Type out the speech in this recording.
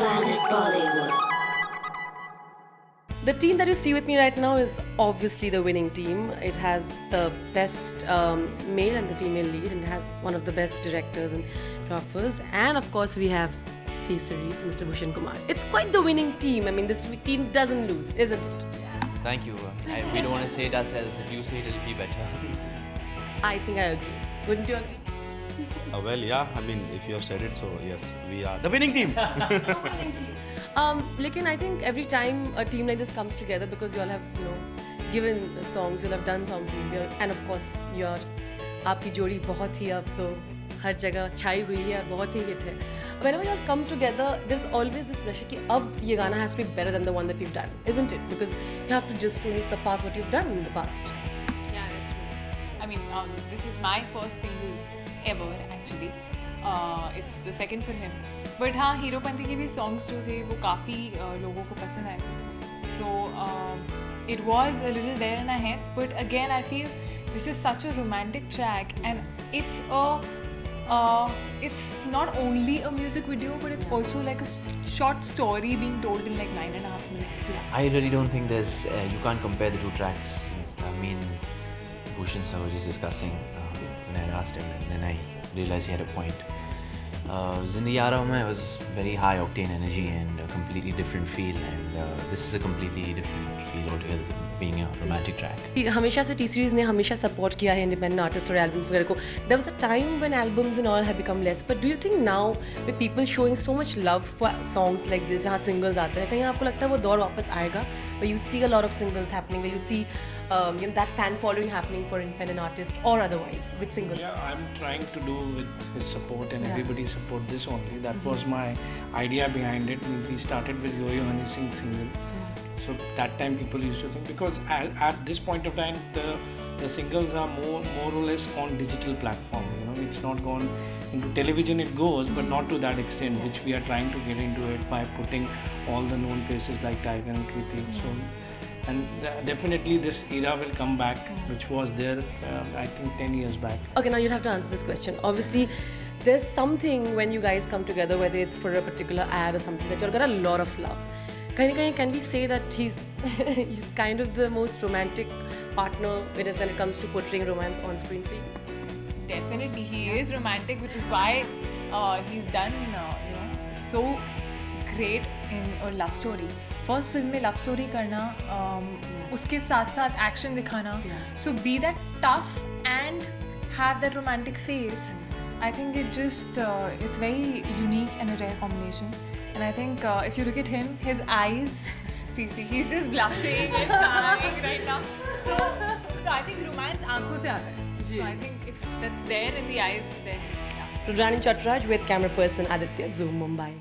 Planet Bollywood. The team that you see with me right now is obviously the winning team. It has the best male and the female lead, and it has one of the best directors and choreographers. And of course, we have T-Series, Mr. Bhushan Kumar. It's quite the winning team. I mean, this team doesn't lose, isn't it? Thank you. We don't want to say it ourselves. If you say it, it'll be better. I think I agree. Wouldn't you agree? Well, yeah, I mean, if you have said it, so yes, we are the winning team. Lekin, I think every time a team like this comes together, because you all have, given songs, you'll have done songs, and of course, आपकी जोड़ी बहुत ही अब तो हर जगह छाई हुई है और बहुत ही hit है. Whenever you all come together, there's always this pressure कि अब ये गाना has to be better than the one that we've done, isn't it? Because you have to just really surpass what you've done in the past. Yeah, that's true. I mean, this is my first single ever actually. It's the second for him. But हाँ, हीरोपंती के भी songs जो थे वो काफ़ी लोगों को पसंद आए. So it was a little there in our heads. But again, I feel this is such a romantic track, and it's not only a music video, but it's also like a short story being told in like 9.5 minutes. I really don't think there's. You can't compare the two tracks. Me and Bhushan sir were just discussing when I asked him, and then I realized he had a point. Zindagi Aa Raha Hu Main was very high octane energy and a completely different feel, and this is a completely different feel altogether, being a romantic track. हमेशा से T-Series ने हमेशा support किया है independent artists और albums वगैरह को. There was a time when albums and all have become less, but do you think now with people showing so much love for songs like this, जहाँ singles आते हैं, कहीं आपको लगता है वो दौर वापस आएगा? Where you see a lot of singles happening, where you see that fan following happening for independent artists or otherwise with singles. Yeah, I'm trying to do with his support and everybody support this only. That was my idea behind it. We started with Yo-Yo Honey Singh single. So that time people used to think, because at this point of time the singles are more or less on digital platform. It's not gone into television. It goes, but not to that extent, which we are trying to get into it by putting all the known faces like Tiger and Kriti. So. And definitely this era will come back, which was there, I think 10 years back. Okay, now you'll have to answer this question. Obviously, there's something when you guys come together, whether it's for a particular ad or something, that you'll get a lot of love. Can we say that he's kind of the most romantic partner when it comes to portraying romance on screen for you? Definitely, he is romantic, which is why he's done so great in a love story. First film में love story करना, उसके साथ साथ action दिखाना. So be that tough and have that romantic face. I think it's very unique and a rare combination. And I think if you look at him, his eyes, see, he's just blushing and charming right now. So I think romance आँखों से आता है. So I think if that's there in the eyes, then yeah. Rudrani Chatraj with camera person Aditya, Zoom, Mumbai.